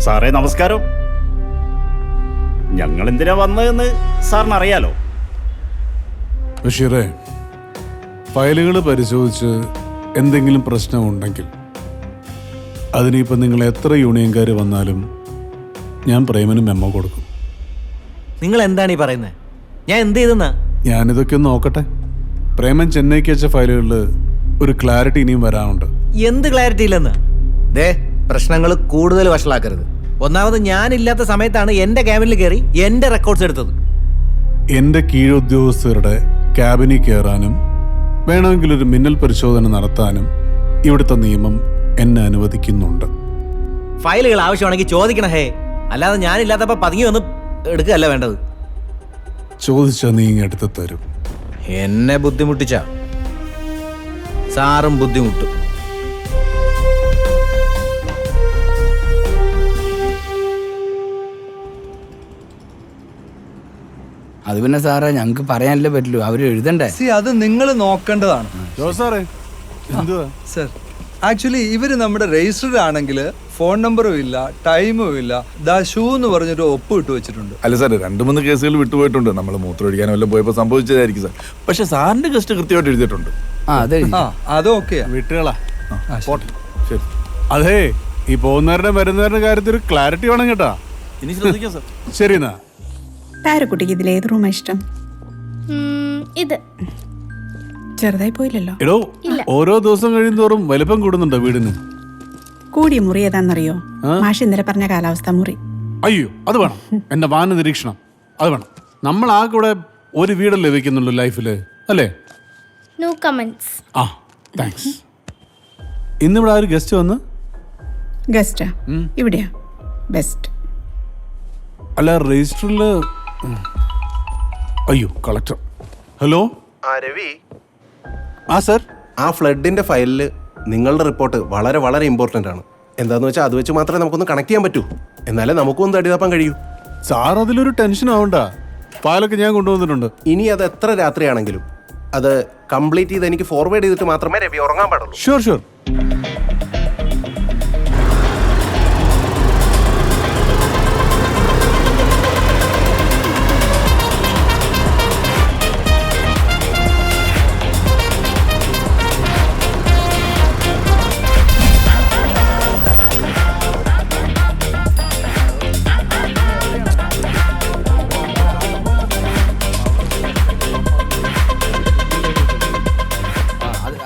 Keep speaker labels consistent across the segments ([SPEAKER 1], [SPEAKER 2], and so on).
[SPEAKER 1] സാറേ നമസ്കാരം. ഞങ്ങൾ എന്തിനാ വന്നതെന്ന് സാറിന് അറിയാലോ.
[SPEAKER 2] ബഷീറേ, ഫയലുകൾ പരിശോധിച്ച് എന്തെങ്കിലും പ്രശ്നമുണ്ടെങ്കിൽ അതിനിപ്പോൾ നിങ്ങൾ എത്ര യൂണിയൻകാർ വന്നാലും ഞാൻ പ്രേമന് മെമ്മോ കൊടുക്കും.
[SPEAKER 3] നിങ്ങൾ എന്താണ് ഈ പറയുന്നത്? ഞാൻ എന്ത് ചെയ്തെന്നാ?
[SPEAKER 2] ഞാനിതൊക്കെ ഒന്ന് നോക്കട്ടെ. പ്രേമൻ ചെന്നൈക്ക് അയച്ച ഫയലുകളിൽ ഒരു ക്ലാരിറ്റി ഇനിയും വരാനുണ്ട്.
[SPEAKER 3] എന്ത് ക്ലാരിറ്റി ഇല്ലെന്ന്? ദേ, പ്രശ്നങ്ങൾ കൂടുതൽ വഷളാക്കരുത്. ഒന്നാമത് ഞാനില്ലാത്ത സമയത്താണ് എന്റെ ക്യാബിനിൽ കയറി എന്റെ റെക്കോർഡ്സ് എടുത്തത്.
[SPEAKER 2] എൻ്റെ കീഴുദ്യോഗസ്ഥരുടെ ക്യാബിനിൽ കയറാനും വേണമെങ്കിൽ ഒരു മിന്നൽ പരിശോധന നടത്താനും ഇവിടുത്തെ നിയമം എന്നെ അനുവദിക്കുന്നുണ്ട്.
[SPEAKER 3] ഫയലുകൾ ആവശ്യമാണെങ്കിൽ ചോദിക്കണം. ഹേ, അല്ലാതെ ഞാനില്ലാത്തപ്പോ പതുങ്ങി വന്ന് എടുക്കുകയല്ല വേണ്ടത്.
[SPEAKER 2] ചോദിച്ചാൽ നീ ഇങ്ങ് എടുത്ത് തരും.
[SPEAKER 3] എന്നെ ബുദ്ധിമുട്ടിച്ച സാറും ബുദ്ധിമുട്ടും.
[SPEAKER 4] അത് പിന്നെ സാറേ ഞങ്ങൾക്ക് പറയാനല്ലേ പറ്റുള്ളൂ, അവർ എഴുതണ്ടേ.
[SPEAKER 5] അത് നിങ്ങൾ നോക്കേണ്ടതാണ്
[SPEAKER 2] സാറേ. എന്തുവാ
[SPEAKER 5] സർ? ആക്ച്വലി ഇവര് നമ്മുടെ രജിസ്റ്റർഡ് ആണെങ്കിൽ ഫോൺ നമ്പറും ഇല്ല, ടൈമും ഇല്ല. ദാ ഷൂ എന്ന് പറഞ്ഞൊരു ഒപ്പ് ഇട്ട് വെച്ചിട്ടുണ്ട്.
[SPEAKER 6] അല്ല സാർ, 2-3 കേസുകൾ വിട്ടുപോയിട്ടുണ്ട്. നമ്മൾ മൂത്രമൊഴിക്കാനോ വല്ലതും പോയപ്പോൾ സംഭവിച്ചതായിരിക്കും സാർ. പക്ഷെ സാറിന്റെ ഗസ്റ്റ് കൃത്യമായിട്ട് എഴുതിയിട്ടുണ്ട്.
[SPEAKER 5] അത് ഓക്കെയാ.
[SPEAKER 2] വിട്ടുകളാ.
[SPEAKER 6] പോട്ടെ, ശരി.
[SPEAKER 2] അതെ, ഈ പോകുന്നവരുടെ വരുന്നവരുടെ കാര്യത്തിൽ ഒരു ക്ലാരിറ്റി വേണം കേട്ടാ.
[SPEAKER 6] ഇനി ശ്രദ്ധിക്കാം സാർ.
[SPEAKER 2] ശരി എന്നാ.
[SPEAKER 7] താരക്കുട്ടിക്ക് ഇതിൽ ഏത് റൂമാ ഇഷ്ടം?
[SPEAKER 8] ഇത്
[SPEAKER 7] ചെറുതായി പോയില്ലല്ലോ.
[SPEAKER 2] എടോ, ഓരോ ദിവസം കഴിയുന്തോറും വലിപ്പം കൂടുന്നുണ്ടോ വീടിന്?
[SPEAKER 7] കൂടിയ മുറി ഏതാണെന്നറിയോ? മാഷ് ഇന്നലെ പറഞ്ഞ കാലാവസ്ഥ മുറി.
[SPEAKER 2] അയ്യോ, അത് വേണം. എന്റെ വാന നിരീക്ഷണം അത് വേണം. നമ്മൾ ആ കൂടെ ഒരു വീടല്ലേ വെക്കുന്നുള്ളൂ ലൈഫില്, അല്ലേ?
[SPEAKER 8] No comments.
[SPEAKER 2] ആ, താങ്ക്സ്. ഇന്നിവിടെ ആ ഒരു ഗസ്റ്റ് വന്ന്.
[SPEAKER 7] ഗസ്റ്റാ? ഇവിടെയാ? ബെസ്റ്റ്.
[SPEAKER 2] അല്ല, രജിസ്റ്ററില്. അയ്യോ, കളക്ടർ. ഹലോ.
[SPEAKER 9] രവി.
[SPEAKER 2] സർ.
[SPEAKER 9] ആ ഫ്ലഡിന്റെ ഫയലിൽ നിങ്ങളുടെ റിപ്പോർട്ട് വളരെ വളരെ ഇമ്പോർട്ടൻ്റ് ആണ്. എന്താന്ന് വെച്ചാൽ അത് വെച്ച് മാത്രമേ നമുക്കൊന്ന് കണക്ട് ചെയ്യാൻ പറ്റൂ. എന്നാലേ നമുക്കൊന്ന് തടിതാപ്പാൻ കഴിയൂ.
[SPEAKER 2] സാർ അതിലൊരു ടെൻഷൻ ആവണ്ട. ഫയലൊക്കെ ഞാൻ കൊണ്ടുവന്നിട്ടുണ്ട്.
[SPEAKER 9] ഇനി അത് എത്ര രാത്രിയാണെങ്കിലും അത് കംപ്ലീറ്റ് ചെയ്ത് എനിക്ക് ഫോർവേഡ് ചെയ്തിട്ട് മാത്രമേ രവി ഉറങ്ങാൻ പാടുള്ളൂ.
[SPEAKER 2] Sure sure.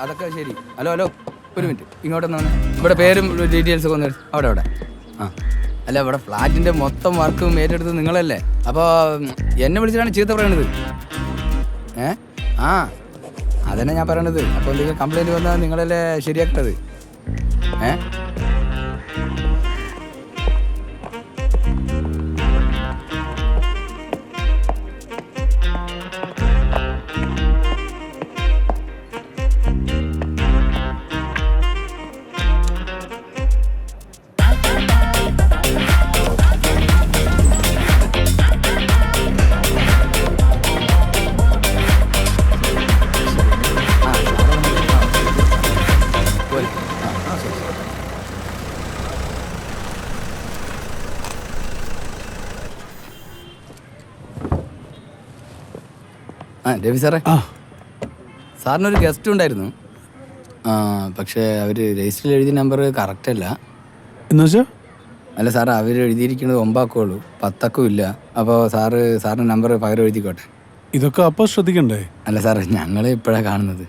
[SPEAKER 4] അതൊക്കെ ശരി. ഹലോ ഹലോ, ഒരു മിനിറ്റ് ഇങ്ങോട്ട് വന്നേ. ഇവിടെ പേരും ഡീറ്റെയിൽസ് ഒക്കെ ഒന്ന് അവിടെ അവിടെ. അല്ല, ഇവിടെ ഫ്ലാറ്റിൻ്റെ മൊത്തം വർക്കും ഏറ്റെടുത്തത് നിങ്ങളല്ലേ? അപ്പോൾ എന്നെ വിളിച്ചിട്ടാണ് ചീത്ത പറയണത്. അതന്നെ ഞാൻ പറയണത്. അപ്പോൾ എന്തെങ്കിലും കംപ്ലൈൻറ്റ് വന്നാൽ നിങ്ങളല്ലേ ശരിയാക്കേണ്ടത്. രവി സാറേ, സാറിനൊരു ഗസ്റ്റ് ഉണ്ടായിരുന്നു. പക്ഷേ അവർ രജിസ്റ്ററിൽ എഴുതിയ നമ്പർ കറക്റ്റ് അല്ല.
[SPEAKER 2] എന്നുവെച്ചാ?
[SPEAKER 4] അല്ല സാർ, അവർ എഴുതിയിരിക്കുന്നത് 9 അക്കമുള്ളൂ, 10 അക്കം ഇല്ല. അപ്പോൾ സാറിൻ്റെ നമ്പർ പകരം എഴുതിക്കോട്ടെ.
[SPEAKER 2] ഇതൊക്കെ അപ്പോൾ ശ്രദ്ധിക്കണ്ടേ?
[SPEAKER 4] അല്ല സാർ, ഞങ്ങൾ ഇപ്പോഴാണ് കാണുന്നത്.